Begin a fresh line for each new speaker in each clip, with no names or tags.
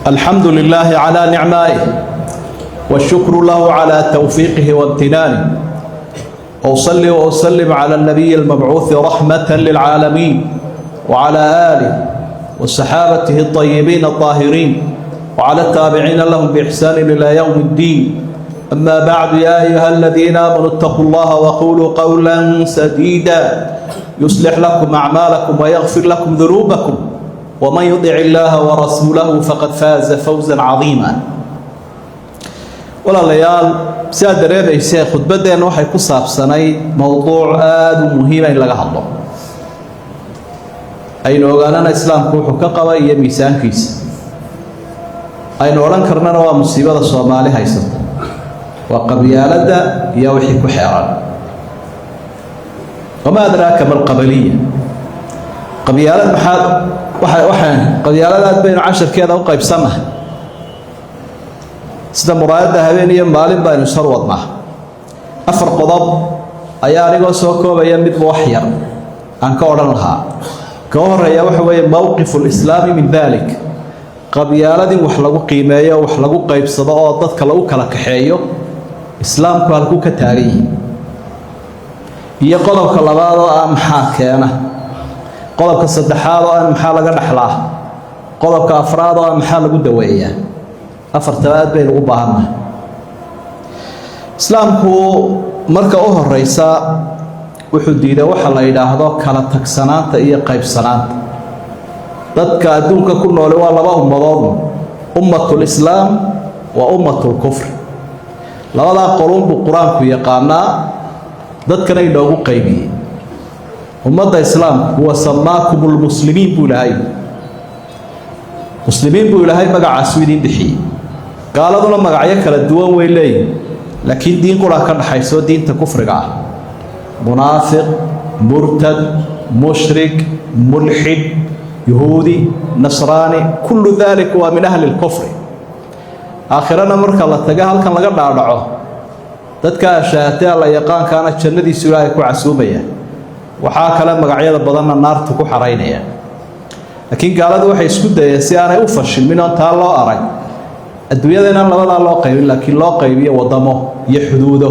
الحمد لله على نعمائه والشكر له على توفيقه وامتنانه. وأصلي وأسلم على النبي المبعوث رحمة للعالمين وعلى آله وصحابته الطيبين الطاهرين وعلى التابعين لهم بإحسان إلى يوم الدين. أما بعد، يا أيها الذين آمنوا اتقوا الله وقولوا قولا سديدا يصلح لكم أعمالكم ويغفر لكم ذنوبكم، ومن يطع الله ورسوله فقد فاز فوزا عظيما. walaalayaal sidaad dareemayseen khudbadeena waxay ku saabsanayd mowduuc aada u muhiima in laga hadlo, aynu ogaanana islaamku wuxuu ka qaba iyo miisaankiisa. aynu odhan karnana waa musiibada Soomaali haysata, waa qabyaaladda iyo wixii ku xeeran. wamaa adraaka malqabaliya, qabyaalad waxaan qabyaaladaad baynu casharkeeda u qaybsannahay. sida muraayadda habeen iyo maalin baynu isar wadnaa. 4 qodob ayaa anigoo soo koobaya midba wax yar aan ka odhan lahaa. ka horeeya waxa weeye mowqifu lislaami min dalik, qabyaaladin wax lagu qiimeeyo, wax lagu qaybsado oo dadka lagu kala kaxeeyo, islaamku halkuu ka taagan yihi. iyo qodobka labaad oo ah maxaa keena, qodobka saddexaad oo ah maxaa laga dhaxlaa, qodobka afraad oo ah maxaa lagu daweeyaa. 4 tabaad baynu u baahannahay. islaamku marka u horeysa wuxuu diiday waxa la yidhaahdo kala tagsanaanta iyo qaybsanaanta. dadka adduunka ku noole waa 2 ummadood, ummatul islaam wa ummatul kufr. labadaa qolun buu qur-aanku yaqaanaa, dadkana inoogu qaybiyey. ummadda islaamku wa samaakumul muslimiin buu ilaahay, muslimiin buu ilaahay magacaasu idin bixiyey. gaaladuna magacyo kala duwan way leeyihin, laakiin diin qura ka dhaxayso diinta kufriga ah. munaafiq, murtad, mushrik, mulxid, yahuudi, nasraani, kullu daalika waa min ahli lkufri. aakhirana marka la taga halkan laga dhaadhaco, dadka ashaatee alla yaqaankaana jannadiisu ilaahay ku casuumaya, waxaa kale magacyada badanna naartu ku xaraynaya. laakiin gaaladu waxay isku dayeen si aanay u fashilmin oon taa loo arag, adduunyada inaan labadaa loo qaybin, laakiin loo qaybiyo wadamo iyo xuduudo.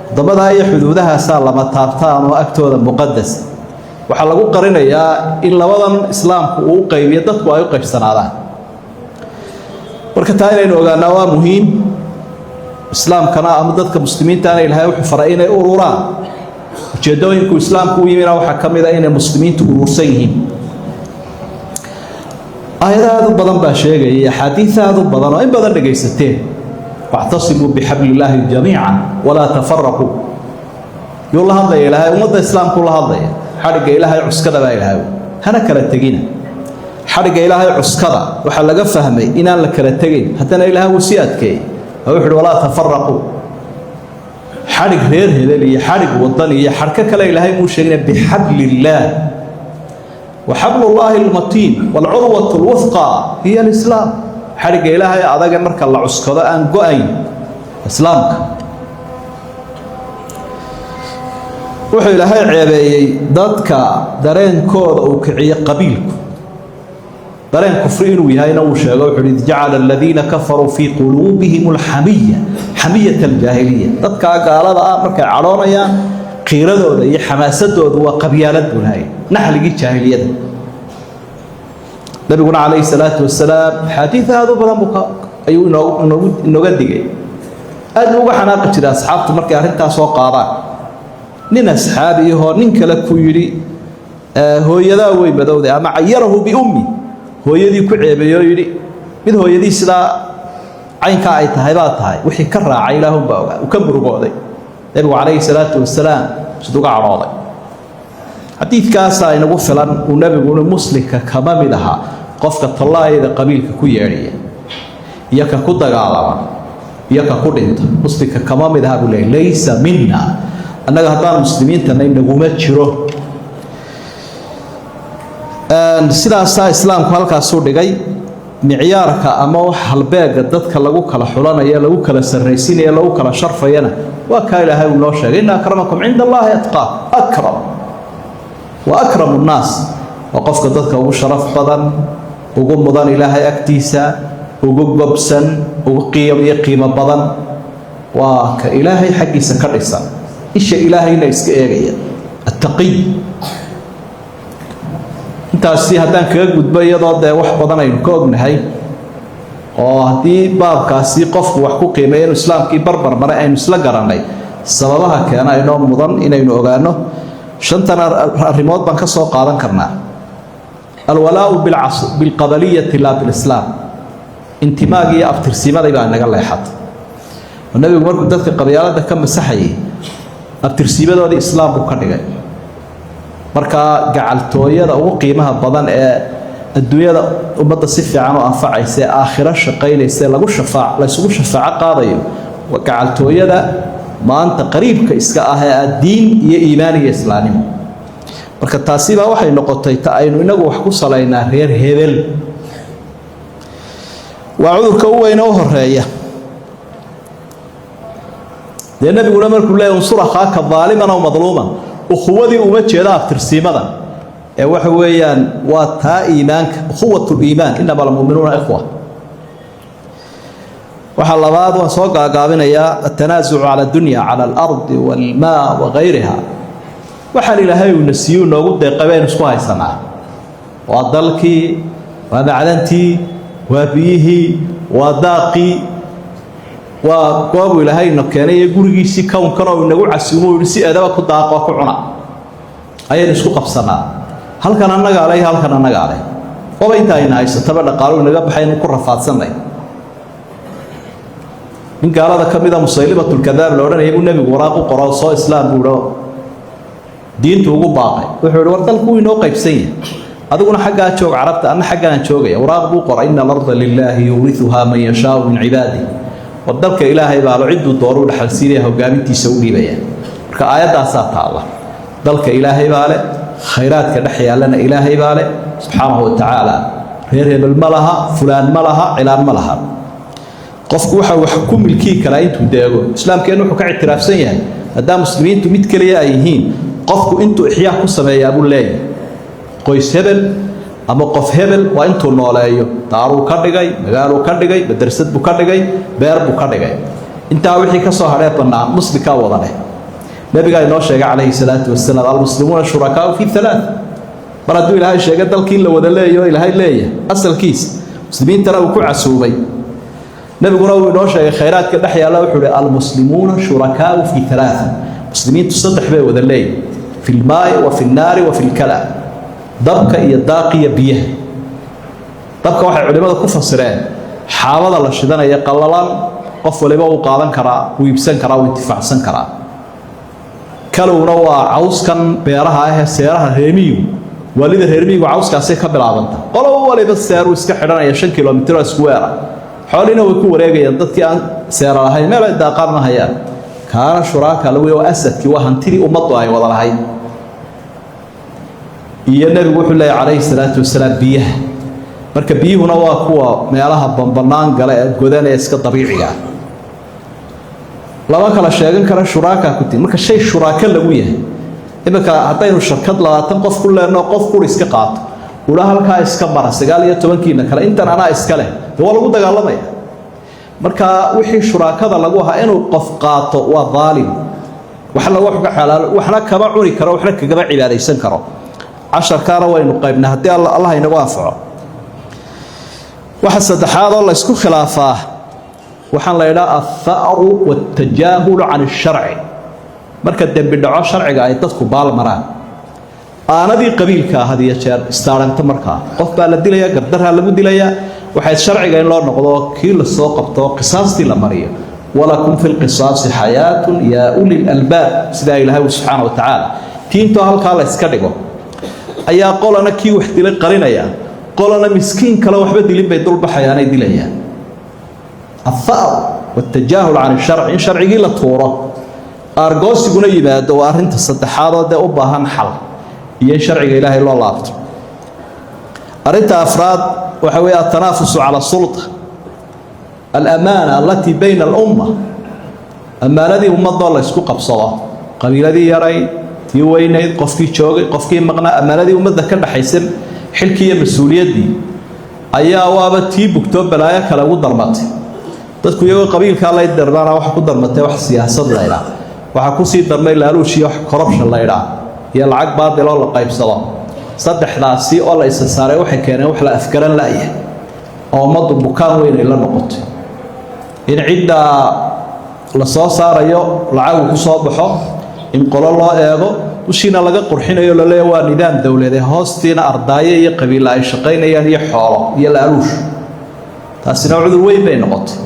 wadamadaa iyo xuduudahaasaa lama taabtaan oo agtooda muqadas. waxaa lagu qarinayaa in labadan islaamku uu u qaybiyo, dadku ay u qaybsanaadaan. marka taa inaynu ogaanaa waa muhiim. islaamkana ama dadka muslimiintaana ilaahay wuxuu faray inay ururaan. ujeedooyinku islaamku u yimina waxaa ka mid a inay muslimiintu urursan yihiin. aayado aad u badan baa sheegaya, axaadiis aad u badan oo in badan dhegaysateen. wactasimuu bixablillaahi jamiican walaa tafaraquu. yuu la hadlaya ilaahay, ummadda islaamku la hadlaya. xadhigga ilaahay cuskada baa ilaahay, hana kala tegina. xadhigga ilaahay cuskada waxaa laga fahmay inaan la kala tegayn, haddana ilaahay wuu sii adkeeyey oo wuxu uhi walaa tafaraquu. xadhig reer hebel iyo xadhig wadan iyo xadhka kale ilaahay muu sheegina, bixablillaah. وحبل الله المتين والعروة الوثقى هي الإسلام. حرق إلهي أذاك مرك الله عسكرة أن قائم إسلامك. وحي إلهي عيبي ضدك درين كود أو كعي قبيلك درين كفرين ويهاينا وشاقوا حديث جعل الذين كفروا في قلوبهم الحمية، حمية الجاهلية. ضدك قال هذا مرك عرانيا qiiradooda iyo xamaasadooda waa qabyaalad bulhay, naxligii jaahiliyada. nabiguna calayhi salaatu wasalaam xadiid aad u badan ayuu inooga digay. aad uga xanaaqi jiray asxaabtu markay arrintaas soo qaadaan. nin asxaabi ahoo nin kale ku yidhi hooyadaa way madowday, ama cayarahu biummi, hooyadii ku ceebeeyey oo yidhi mid hooyadii sidaa caynkaa ay tahay baa tahay, wixii ka raacay ilaahunbaa ogaa, uu ka murugooday. nabigu calayhi salaatu wasalaam siduu uga cadhooday. xadiidkaasaa inagu filan. uu nabiguna muslimka kama mid ahaa qofka tallaayada qabiilka ku yeedhaya iyo ka ku dagaalama iyo ka ku dhinta. muslimka kama mid ahaa buu leeyay, laysa minna. annaga haddaan muslimiintana inaguma jiro. sidaasaa islaamku halkaasuu dhigay. micyaarka ama halbeega dadka lagu kala xulanayo, lagu kala sarraysiinayo, lagu kala sharfayana waa kaa ilaahay uu noo sheegay, inna akramakum cinda allaahi atqaakum. akram wa akramu nnaas waa qofka dadka ugu sharaf badan, ugu mudan ilaahay agtiisa ugu gobsan ugu qiimo badan waa ka ilaahay xaggiisa ka dhisan isha ilaahayna iska eegaya التقي intaasi haddaan kaga gudbo iyadoo dee wax badan aynu ka ognahay oo haddii baabkaasi qofku wax ku qiimeeyo inuu islaamkii barbar maray aynu isla garanay sababaha keena inoo mudan inaynu ogaano shantan arrimood baan ka soo qaadan karnaa alwalaa'u bilqabaliyati laa bilislaam intimaagii iyo abtirsiimadii baa naga leexatay oo nebigu markuu dadka qabyaalada ka masaxayay abtirsiimadoodii islaam buu ka dhigay markaa gacaltooyada ugu qiimaha badan ee adduunyada ummadda si fiican u anfacaysa ee aakhiro shaqaynaysa la isugu shafaaco qaadayo waa gacaltooyada maanta qariibka iska ah ee diin iyo iimaan iyo islaamnimo marka taasi baa waxay noqotay ta aynu inagu wax ku salaynaa reer hebel waa cudurka u weyn oo horeeya dee nabiguna markuu leeyahay unsur akhaaka daaliman aw madluuman ukhuwadii uma jeeda abtirsiimada ee waxa weeyaan waa taa iimaanka ukhuwatul iimaan inama almu'minuuna ikhwa waxa labaad waan soo gaagaabinayaa atanaasucu cala dunya cala alardi walmaa wagayriha waxaan ilaahay uu nasiiyu noogu deeqay baynu isku haysanaa waa dalkii waa macdantii waa biyihii waa daaqii waa goobu ilaahayna keenay gurigiisii kownkan oo inagu casuumo si adaba ku daaqo ku cuna ayaan isku qabsanaa halkan annaga leh halkan annaga leh oo inta ayna haysataba dhaqaalo inaga baxaynu ku rafaadsanay in gaalada kamida musaylimatul kadaab la oranayay uu nabigu waraaq u qoro soo islaam buuro diintu ugu baaqay wuxuu war dalku inoo qaybsan yahay adiguna xagga joog carabta anna xaggaan joogaya waraaq buu qoray inna al-ardha lillahi yurithuha man yashaa min ibadihi wadalka ilaahay baa la cidu dooru dhaxalsiinaya hogaamintiisa u dhiibaya marka aayadaas taala dalka ilaahay baa le khayraadka dhaxyaalana ilaahay baa le subhanahu wa ta'ala reer hebel malaha fulaan malaha cilaan malaha qofku waxa wax ku milki kara intuu deego islaamkeenu wuxuu ka ictiraafsan yahay hadaa muslimiintu mid kaliya ay yihiin qofku intuu ihyaa ku sameeyaa buu leeyahay qoys hebel ama qof hebel waa intuu nooleeyo daaruu ka dhigay magaaluu ka dhigay madrasad buu ka dhigay beer buu ka dhigay intaa wixii ka soo hadhay banaan muslimka wada leh nabiga inoo sheegay calayhi salaatu wasalaam almuslimuuna shurakaa fi thalath mar hadduu ilaahay sheegay dalkii la wada leeyahay ilaahay leeyahay asalkiis muslimiintana uu ku casuubay nabiguna uu inoo sheegay khayraadka dhex yaala wuxuu yidhi almuslimuuna shurakaa fi thalath muslimiintu saddex bay wada leeyihiin fi lmaa'i wa fi nnaari wa fi lkala dabka iyo daaqiya biyaha dabka waxay culimada ku fasireen xaabada la shidanaya qallalan qof waliba uu qaadan karaa uu iibsan karaa uu intifaacsan karaa kalowna waa cawskan beeraha ah ee seeraha reemiyu walida reemiyu cawskaasi ka bilaabanta qolo waliba seeru iska xidhanaya 5 kilomitir square xoolina way ku wareegayaan dadkii aan seera lahayn meel ay daaqaan ma hayaan kaana shuraaka lagu iyo asadkii waa hantidii ummaddu ay wada lahayd iyo nabigu wuxuu leeyahay calayhi salaatu wasalaam biyaha marka biyuhuna waa kuwa meelaha bambanaan gala ee godanaya iska dabiiciga laba kala sheegan kara shuraaka ku tii marka shay shuraaka lagu yahay imika haddaynu shirkad 20 qof ku leeno qof ku iska qaato ula halka iska mara 19 kiina kale intan ana iska leh waa lagu dagaalamaya marka wixii shuraakada lagu ahaa inuu qof qaato waa dhaalim waxa lagu wax ka xalaal waxna kaba cuni karo waxna kaga cibaadeysan karo 10 kaana waynu qaybna hadii Allah inagu anfaco waxa saddexaad oo la isku khilaafaa waxaan la yiraahdaa athaaru wat-tajaahul 'an ash-shar'i marka dambi dhaco sharciga ay dadku baal maraan aanadii qabiilka hadiya jeer istaaranta marka qof baa la dilaya gardara lagu dilaya waxay sharciga in loo noqdo kii la soo qabto qisaastii la mariyo walakum fil qisaasi hayatun ya ulil albab sida ilaahay subhanahu wa ta'ala tiinto halka la iska dhigo ayaa qolana kii wax dilay qarinaya qolana miskiin kale waxba dilin bay dul baxayaan ay dilayaan الثأر والتجاهل عن الشرع إن شرعي لا تورا أرجوس يقول يبعد وأرنت الصدحات ده أباهن حل ين شرعي إلهي الله لابد أرنت أفراد وحوي التنافس على السلطة الأمانة التي بين الأمة أما الذي هم الله يسكوك بصلاة قبيل الذي يري يوين قفكي شوقي قفكي مقنع أما الذي هم ذكر بحيسم حلكية مسؤولية دي ayaa waaba tii bugtoo balaayo kale ugu darmatay dadku iyagoo qabiilkaa lay dardaana waxa ku darmatay wax siyaasad la idhaa waxaa kusii darmay laaluush iyo wax corruption la idhaa iyo lacag baadil oo la qaybsado saddexdaasi oo la isa saaray waxay keeneen wax la afgaran la'yahay oo ummaddu bukaan weyn ay la noqotay in cidda la soo saarayo lacagu ku soo baxo in qolo loo eego ushiina laga qurxinayo la leeyahay waa nidaam dawladeed hoostiina ardaaye iyo qabiil ay shaqaynayaan iyo xoolo iyo laaluush taasina cudur weyn bay noqotay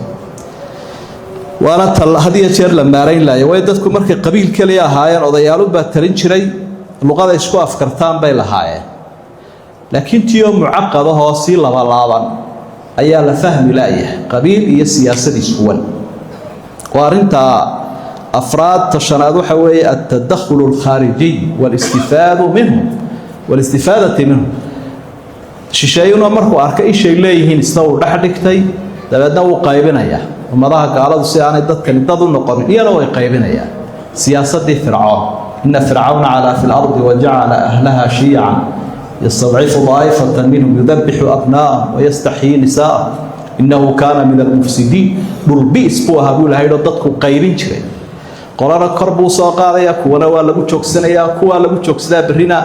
waana tal hadiya jeer la maarayn laayay way dadku markay qabiil kaliya ahaayeen odayaalu baa talin jiray luqada isku afkartaan bay lahaayeen laakiin tiyo mucaqada hoosi laba laaban ayaa la fahmi laayay qabiil iyo siyaasadiis kuwan وارنتا أفراد تشناد وحوي التدخل الخارجي والاستفادة منه شيشايونا مركو أركي شيء ليهين استوى دحدكتي دبنا وقايبنا يا وما ذاك على السيان الدت كان يضل نقم يلا وقايبنا يا سياسة فرعون إن فرعون على في الأرض وجعل أهلها شيعا يستضعف طائفة منهم يذبح أبناءهم ويستحيي نساءهم إنه كان من المفسدين بالبئس بوها بولا هيدا dadku qaybin jiray qorana korbu soo qaadaya kuwana waa lagu joogsanaya kuwa lagu joogsada barina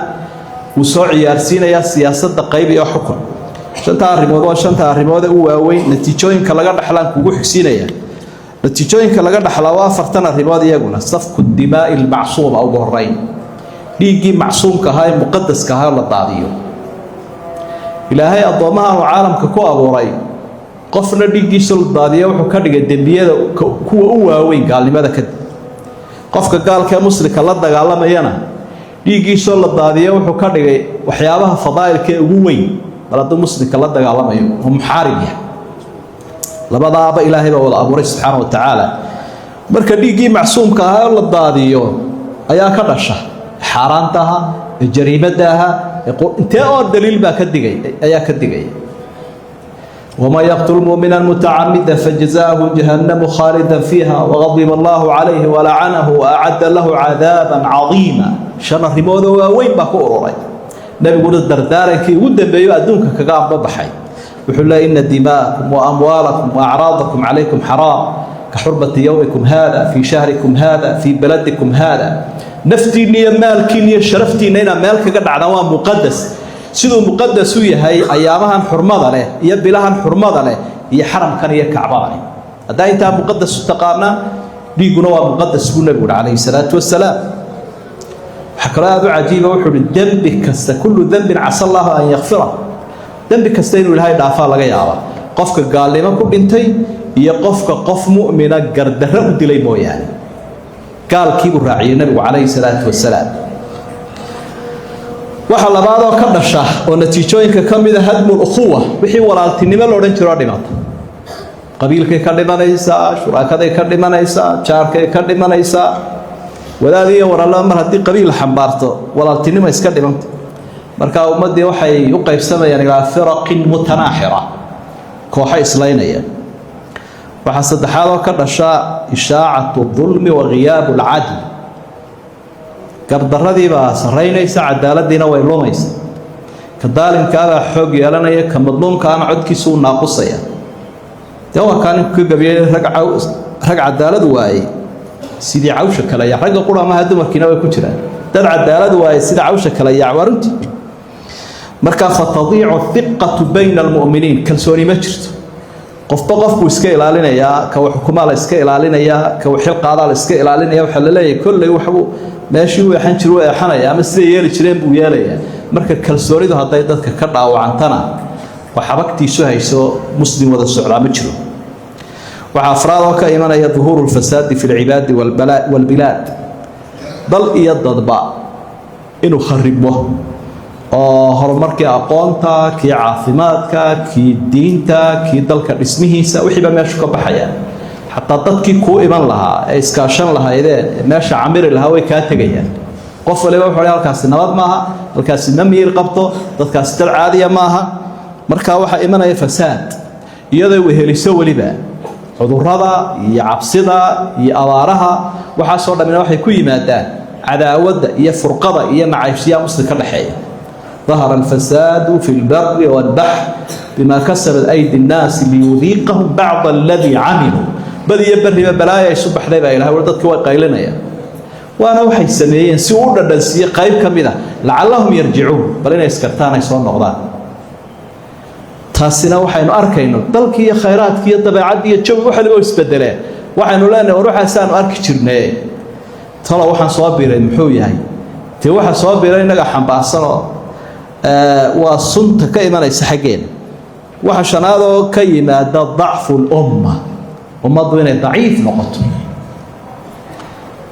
uu soo ciyaarsiinaya siyaasadda qayb iyo xukun shanta arrimood oo waaweyn natiijooyinka laga dhaxlaan kugu xigsiinaya natiijooyinka laga dhaxlaa waa afartan arrimood iyaguna safku dimaa'i al-ma'suum aw gorayn dhiigii macsuumka ahaa ee muqaddaska ahaa la daadiyo ilaahay adoomaha caalamka ku abuuray qofna dhigiisa la daadiyo wuxuu ka dhigay dambiyada kuwa u waaweyn gaalnimada ka qofka gaalka muslimka la dagaalamayana dhigiisa la daadiyo wuxuu ka dhigay waxyaabaha fadaa'ilka ugu weyn baladu muslimka la dagaalamayo oo muxaarib yahay labadaaba ilaahay baa wada abuuray subxaanahu wa tacaala marka dhigii macsuumka ah la daadiyo ayaa ka dhasha xaaraantaha jariimadaha intee oo daliil baa ka digay ayaa ka digay وما يقتل مؤمنا متعمدا فجزاؤه جهنم خالدا فيها وغضب الله عليه ولعنه وأعد له عذابا عظيما شر رموده وين بكوروري نبي يقول الدردارك ودن بيو أدونك كقام ببحي وحول إن دماءكم وأموالكم وأعراضكم عليكم حرام كحرمة يومكم هذا في شهركم هذا في بلدكم هذا نفتي لي مالك لي شرفتي لنا مالك قد عنوان مقدس sidoo muqaddas u yahay ayaamahan xurmada leh iyo bilahan xurmada leh iyo xaramkan iyo kacbada hadaa inta muqaddas taqaana dhiiguna waa muqaddas buu nabigu calayhi salaatu wasalaam xaqraadu ajiiba wuxuu dambi kasta kullu dhanbin asa Allah an yaghfira dambi kasta inuu ilaahay dhaafaa laga yaaba qofka gaalnimo ku dhintay iyo qofka qof mu'mina gardarro u dilay mooyaan gaalkii uu raaciyay nabigu calayhi salaatu wasalaam waxa labaad oo ka dhasha oo natiijooyinka kamid ah hadmul ukhuwa wixii walaaltinimo loo dhan jiro dhimata qabiilkay ka dhimanaysa shuraakaday ka dhimanaysa jaarkay ka dhimanaysa walaaliyo warala mar hadii qabiil xambaarto walaaltinimo iska dhimanta marka ummadii waxay u qaybsamayaan ilaa firaqin mutanaaxira kooxo islaynaya waxa saddexaad oo ka dhasha ishaa'atu dhulmi wa ghiyab al-'adl gardaradii baa sareynaysa cadaaladiina way lumaysa ka daalimkaada xoog yeelanaya ka madluumkaana codkiisu naaqusaya dawa kan ku gabiyay rag cadaalad waayay sidii cawsha kale ya rag quraamaha dumarkiina way ku jiraan dad cadaalad waayay sidii cawsha kale ya warinti marka fatadiicu thiqatu bayna almu'miniin kalsooni ma jirto qofku iska ilaalinaya ka xukumaha la iska ilaalinaya ka xil qaada la iska ilaalinaya waxa la leeyahay kulli waxbu meeshii uu xan jiro ee xanaya ama sidii yeeli jireen buu yeelaya marka kalsoonidu haday dadka ka dhaawacantana waxa waqtiisu hayso muslim wada socda ma jiro waxa afraad oo ka imanaya dhuhurul fasaad fi al-ibad wal bilad dal iyo dadba inuu kharibo oo horumarkii aqoonta kii caafimaadka kii diinta kii dalka dhismihiisa wixii ba meesha ka baxaya حتى dadkii ku iman lahaa ee iskaashan lahaydeen meesha camir lahaa way ka tagayaan qof waliba wuxuu halkaas nabad maaha halkaas namiir qabto dadkaas dal caadiya maaha marka waxa imanaya fasaad iyadoo weheliso waliba cudurrada iyo cabsida iyo abaaraha waxa soo dhameeyay waxay ku yimaadaan cadaawada iyo furqada iyo macayshiya muslim ka dhaxeeya ظهر الفساد في البر والبحر بما كسبت أيدي الناس ليذيقهم بعض الذي عملوا بدي يبرر بلايا يصبح لي بقى إلهي ولدتك وقيلنا يا وأنا وحي سميين سيورنا دنسية قيب كمذا لعلهم يرجعون بلنا يسكرتانا يسوون نغضان تاسنا وحين أركينو دلكي خيراتك يطبيعات يتشوف وحي لغو يسبدلين وحين لنا وروح أسان أركي جرني ترى وحن صابرين محوي هاي تي وحن صابرين نقا حنبعصنا وصنت كيما ليس حقين وحشان هذا كيما ضعف الأمة ومضوا ضعيف نقط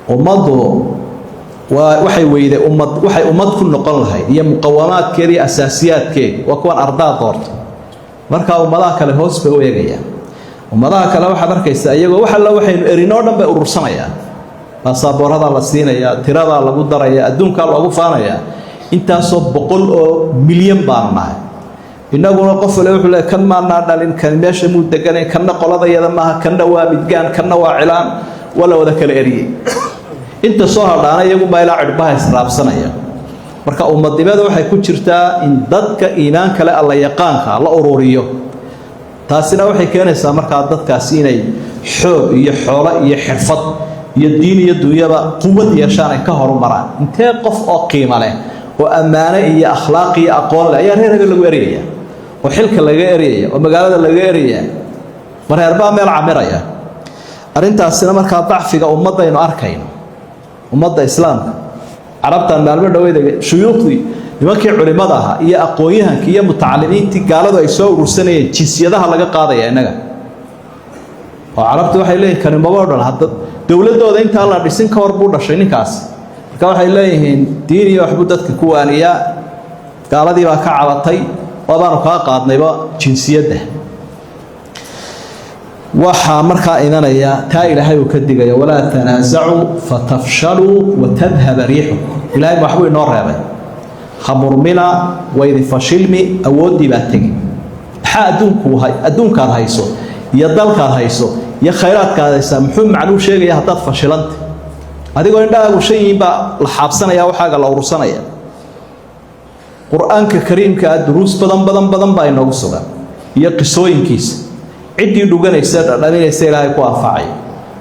ومضوا وحي ويدا وحي أمد كل نقل هاي هي مقومات كذي أساسيات كي وكون أرضاء طورت مركا ومضاك لهوس بويجيا ومضاك لو حضرك يستأجر وحلا وحي إرينورنا بأورسانيا باصابور هذا لسينا يا ترى هذا لقدر يا الدون كله وقفانا يا أنت صوب بقول مليون بارنا إنه نقف له وحلا كن ما نادلين كان ماشي مدقنين كن قلا ضيا دمها كن وابدجان كن وعلان ولا وذاك الأري أنت صهر أنا يقوم بيلا عربها إسراب سنة marka ummadnimada waxay ku jirtaa in dadka iimaanka leh alla yaqaanka la ururiyo taasina waxay keenaysaa marka dadkaasi inay xoog iyo xoolo iyo xirfad iyo diin iyo dunyaba quwad yeeshaan ay ka horumaraan intee qof oo qiimo leh oo ammaano iyo akhlaaq iyo aqoon leh ayaa reer lagu eriyay oo xilka laga eriyay oo magaalada laga eriyay mareerba meel camiraya arintaasina marka dacfiga ummadaynu arkayno ummadda islaamka عربتان مالما دويدا شيوخدي nimankii culimada ahaa iyo aqoonyahanka iyo mutacalimiintii gaaladu ay soo urursanayeen jinsiyadaha laga qaadaya inaga oo carabtu waxay leeyihiin kan maba dhan hadda dawladooda inta la dhisin ka hor buu dhashay ninkaas marka waxay leeyihiin diin iyo waxbu dadka ku waaniya gaaladii baa ka cabatay wabaanu ka qaadnayba jinsiyada waxa marka idanaya taa ilaahay uu ka digaya wala tanaasacu fatafshalu wa tadhhab riihukum ilaahay waxbuu inoo reebay khamurmina wa idh fashilmi awoodi baa tagi adduunkaad hayso iyo dalkaad hayso iyo khayraadkaad haysa muxuu macnuu sheegaya haddaad fashilanta adigoo indhahaagu shayin baa la xaabsanaya waxaaga la urursanaya qur-aanka kariimka duruus badan baa inoogu sugan iyo qisooyinkiisa عدي دوغاني سير دامين سير هاي كو انفعي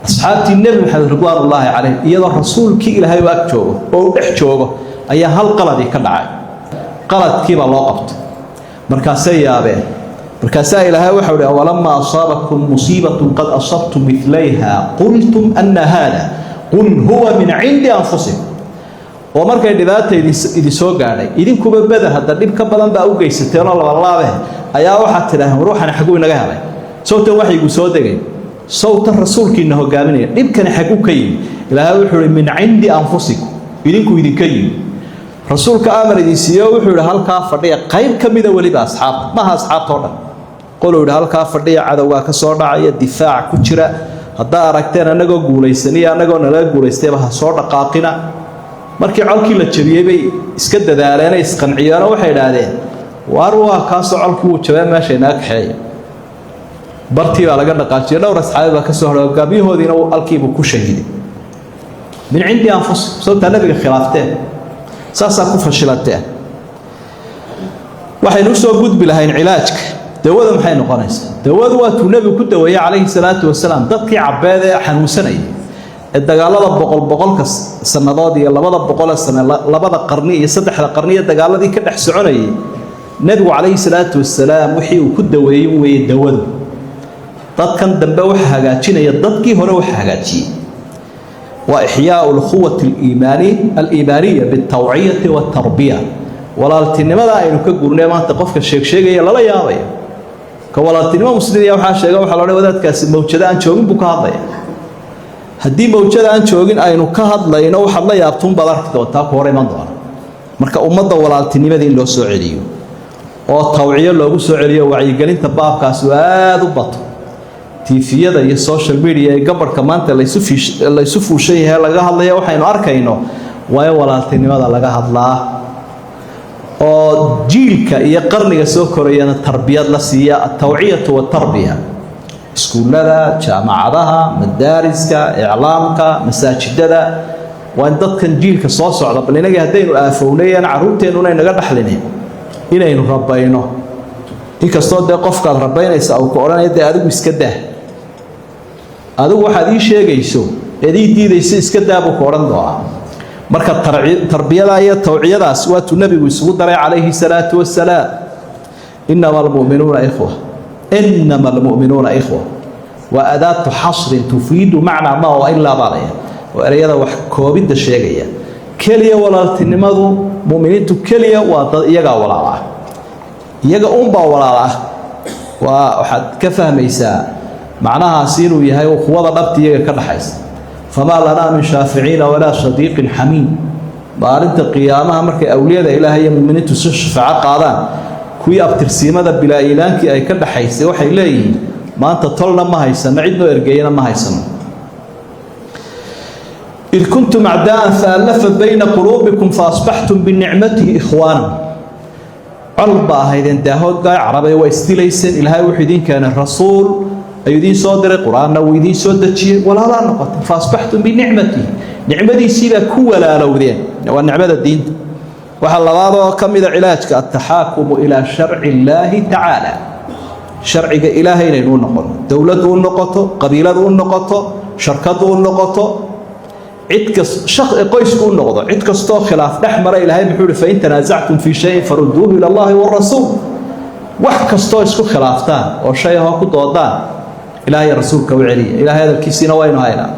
اصحابتي النبي محمد رضوان الله عليه يدا رسول كي الهي واك جوغو او دخ جوغو ايا هل قلدي كدعay qaladkii baa loo qabtay markaasay yaabeen markaasaa ilaahay waxa uu awalama asabakum musibatun qad asabtum mithlaiha qultum anna hada qul huwa min 'indi anfusikum oo markay dhibaataydi soo gaadhay idinkuba badar hadda dib ka badan baa u geysateen oo laba ayaa waxa tiraahan ruuxan xagu inaga helay صوت وحي يسودك صوت الرسول كنا هو قابلني يمكن حقوق كيم إلى هذا من عند أنفسكم يدينكم يدين كيم رسول كأمر يسيا وحول هالكافر دي قيم كم إذا ولي بأصحاب ما ها أصحاب طبعا قولوا ده هالكافر دي عدوا كسرنا عيا دفاع كتيرة هذا أركتنا أنا جقول يسني أنا جقول لا جقول يستبه صورة قاقنا مركي عالكي للشبيه بي إسكت ده علينا إسقن عيانا وحيد هذا واروا كاسو عالكو شباب ماشي هناك حي برتي على قدر قاتشي لو رأس حالة كسر قابيه هذي نو الكيب كوشهيد من عندي أنفس صوت النبي خلافته ساسا كفشلته واحد نفسه جود بلهين علاجك دوّد محين قناص دوّد وتنبي كده ويا عليه الصلاة والسلام ضدك عبادة حنوسني الدجالة بقول كس السنة دي الله بدأ بقول السنة الله بدأ قرنية صدق القرنية الدجالة دي كده حسعني نبي عليه الصلاة والسلام وحي وكده ويدوّد dadkan dambe wax hagaajinaya dadkii hore wax hagaajiyay wa ihyaa al-quwwat al-iimaaniyya bit-tawciyah wat-tarbiyah walaaltinimada aynu ka gurnay maanta qofka sheegaya lala yaabay ka walaaltinimo musliimiya waxa sheegay waxa loo wadaadkaasi mawjada aan joogin buu ka hadlaya hadii mawjada aan joogin aynu ka hadlayno waxa la yaabtun badarka doonta ku hore iman doona marka ummadda walaaltinimada in loo soo celiyo oo tawciyo loogu soo celiyo wacyigelinta baabkaas aad u bato tiifiyada iyo social media ee gabarka maanta la isu fuushay yahay laga hadlayo waxaynu arkayno way walaaltinimada laga hadlaa oo jiilka iyo qarniga soo korayana tarbiyad la siiya tawciyatu wa tarbiya iskuulada jaamacadaha madaariska i'laamka masaajidada وأن ضدكن جيل كصاص على بلنا جهدين وآفونيا عروتين ونجا دحلنين إلين ربينا إن كصاد ده قف قال ربينا يسأو كوران يدي أدو مسكده أدو واحد يشيء جيسو يدي ده يسكده أبو كوران ضاع مركب تربية لا توعية لا سوات النبي وسود عليه الصلاة والسلام إنما المؤمنون إخوة إنما المؤمنون إخوة وأداة حصر تفيد معنى ما وإلا ضرية وأريد وحكوبيد الشيء كلية ولا تنمذ مؤمنين كلية ويجا ولا الله يجا أمبا ولا الله وحد كفهم إيسا معناها سيروا يهاي وخوض ضبط يجا كرحيس فما لنا من شافعين ولا صديق حميم بارد قيامها مركي أولياء إلهي مؤمنين تشفع قادان كوي أبترسيمة بلا إيلانك أي كرحيس وحي ليه ما أنت طلنا ما هيسن عدنا إرجينا ما هيسن إذ كنتم أعداء فألف بين قلوبكم فأصبحتم بنعمته إخوانا علبا هيدين داهود قاي عربي واستيليسن إلهي وحيدين كان الرسول أيدين صادر القرآن ويدين صادر شيء ولا لا نقط فأصبحتم بنعمته نعمتي سيدا كولا لوذين والنعمة الدين وحل الله كم إذا علاجك التحاكم إلى شرع الله تعالى شرع إلهي لنون نقطه دولة النقطة قبيلة النقطة شركة النقطة عدكس شخ قيس النقطة عدكس تو خلاف نحمر إلهي بحول فإن تنازعتم في شيء فردوه إلى الله والرسول وحكس تو اسكو خلافتان وشيء هو كدودان إلهي رسولك وعلي إلهي هذا الكيسين وين هاينا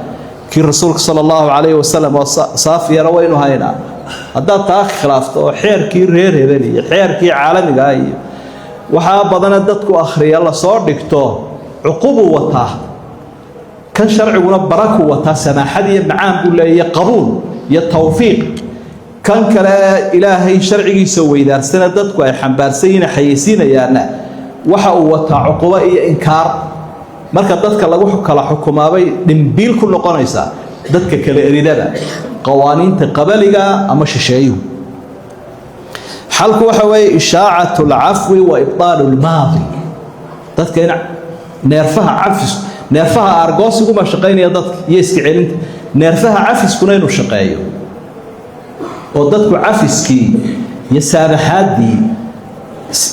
كي رسولك صلى الله عليه وسلم صافي وين هاينا هذا تاخ خلافته حير كي رير هذي حير كي عالمي جاي waxaa badan dadku akhriya la soo dhigto uqubu wata kan sharciguna baraku wata samaaxadiya macaan buu leeyahay qabuul iyo tawfiiq kan kale ilaahay sharcigiisa weydaarsana dadku ay xambaarsan xayeysiinayaan waxa uu wata uquba iyo inkaar marka dadka lagu kala xukumaabay dhimbiil ku noqonaysa dadka kale eridada qawaaniinta qabaliga ama shisheeyo حلقوا حوي إشاعة العفو وإبطال الماضي تذكر نرفها عفس نرفها أرجوس وما شقين يا ضد يسكعين نرفها عفس كنين وشقايو وضدك عفس كي يسامحات دي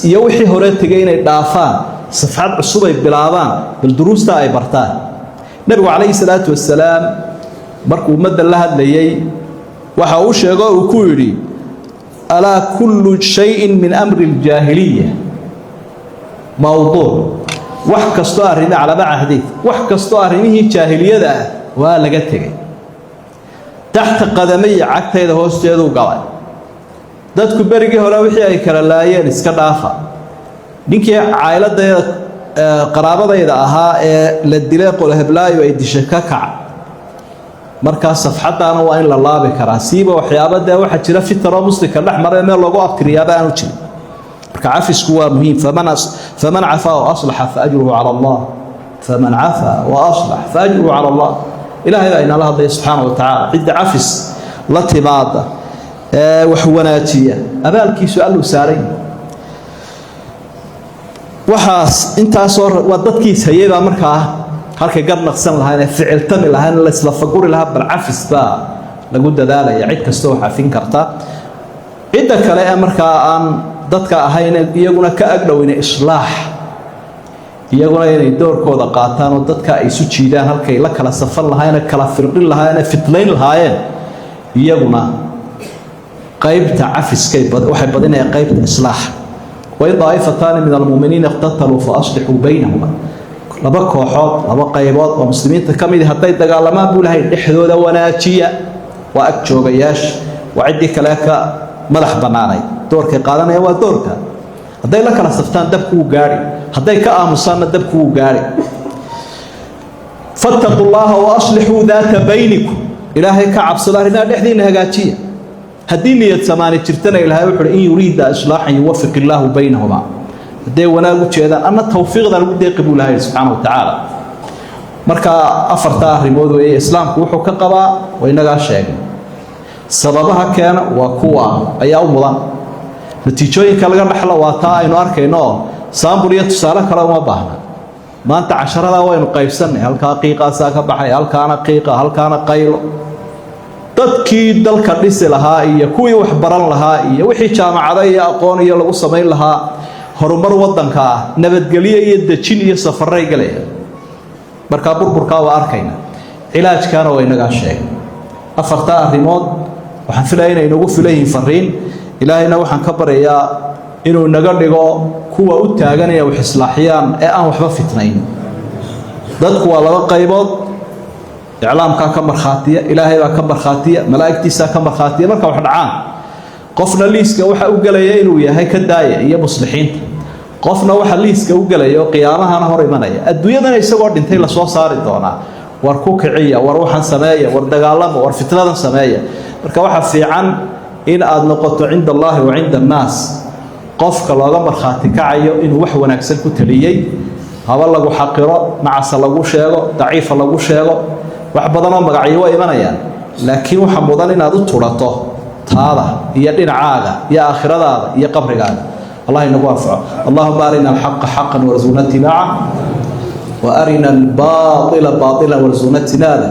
يوحي هوريت جينا الضعفان صفحات عصوبة بلادان بالدروس تاعي برتان نبي عليه الصلاة والسلام بركو مد الله ليي وحوش يقول وكوري ألا كل شيء من أمر الجاهلية موضوع وحكستو أرنا على بعض حديث وحكستو أرنيه جاهلية ده ولا جتك تحت قدمي عكتة إذا هو استيادو قوي دتك برجع هلا وحياة كرلاية نسكدافا دينك عائلة ده قرابة ده إذا أها للدلاء قوله بلاي ويدي شكاكع marka safxada ana waa in la laabi karaa siiba waxyaabada waxa jira fitro muslimka dhaxmar meel lagu abtiriyaaba aanu jirin marka afisku waa muhiim faman afa wa aslaha fa ajruhu ala Allah faman afa wa aslah fa ajruhu ala Allah ilaahay ayna Allah subhanahu wa ta'ala cid afis la timaada wax wanaajiya abaalkiisu allu saaray waxaas intaas oo dadkiis hayba markaa halka gar naqsan lahayn ficil tami lahayn la isla faguri laha bal afis ba lagu dadaalaya cid kasto waxa fin karta cid kale marka aan dadka ahayn iyaguna ka agdhawina islaax iyaguna inay doorkooda qaataan oo dadka ay isu jiidaan halkay la kala safan lahayn kala firdhin lahayn fitlayn lahayn iyaguna qaybta afiskay waxay badinayaan qaybta islaax way daa'ifatan min almu'miniin iqtatalu fa aslihu baynahuma laba kooxood laba qaybood oo muslimiinta kamid haday dagaalamaan buu lahayn dhexdooda wanaajiya waa ag joogayash waa cid kale ka madax banaanay doorka qaadanaya waa doorka haday la kala saftaan dabku gaari haday ka aamusaan dabku gaari fattaqullaha wa aslihu dhata baynikum ilaahay ka cabsada arina dhexdiina hagaajiya hadii niyad samaani jirtana ilaahay wuxuu in yuriida islaahan yuwaffiqillahu baynahuma دي وناقو جيدان أنا توفيق ذا الودي قبول هاي سبحانه وتعالى مركا أفرتا ريمودو إيه إسلام كوحو كقبا وإنغا شيء سببها كان وكوا أي أولا نتيجوين كالغا نحلا واتا إنو أركينو سامبولية تسالة كلا ما باهنا ما أنت عشرة ذا وإنو قيبسن هل كان قيقا ساكا بحي هل كان قيقا هل كان قيلو dadkii dalka dhisi lahaa iyo kuwii wax baran lahaa iyo wixii jaamacada iyo aqoon iyo lagu samayn lahaa horumar wadanka ah nabadgelyo iyo dejin iyo safaray galaya marka burburka waa arkayna cilaajkana waa inaga sheegay afarta arrimood waxaan filayaa inay nagu filayn fariin ilaahayna waxaan ka barayaa inuu naga dhigo kuwa u taaganaya wax islaaxiyaan ee aan waxba fitnayn dadku waa laba qaybood إعلامك كمر خاطية إلهي كمر خاطية ملائكتي كمر خاطية مركب واحد عام قفنا ليسك وح وجليه ويا هيك الداية هي مصلحين قفنا وح ليسك وجليه قيامها أنا هوري منايا الدنيا ده يسوى دينتي لصوا صار الدونا وركوك عية وروحا سماية وردجالم ورفتنة سماية مركب واحد في عن إن أد نقطة عند الله وعند الناس قفك الله كمر خاطي كعية إن وح ونكسل كتليي هذا الله حقيرة مع سلقو شيء ضعيف الله شيء wax badan oo magacyo way imanayaan laakiin waxa mudan inaad u turato taada iyo dhinacaaga iyo aakhiradaada iyo qabrigaaga Allah inagu anfaco Allahumma arina al-haqqa haqqan warzuqna ittibaa'a wa arina al-baatila baatilan warzuqna ijtinaba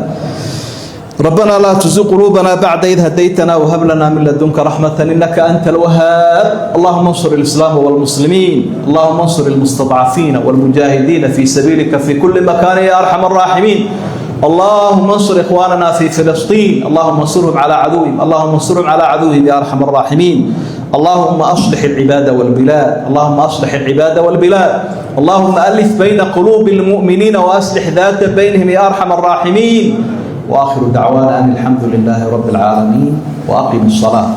ربنا لا تزغ قلوبنا بعد إذ هديتنا وهب لنا من لدنك رحمة إنك أنت الوهاب اللهم انصر الإسلام والمسلمين اللهم انصر المستضعفين والمجاهدين في سبيلك في كل مكان يا أرحم الراحمين اللهم انصر إخواننا في فلسطين اللهم انصرهم على عدوهم اللهم انصرهم على عدوهم يا أرحم الراحمين اللهم أصلح العباد والبلاد اللهم أصلح العباد والبلاد اللهم ألف بين قلوب المؤمنين وأصلح ذات بينهم يا أرحم الراحمين وآخر دعوانا أن الحمد لله رب العالمين وأقم الصلاة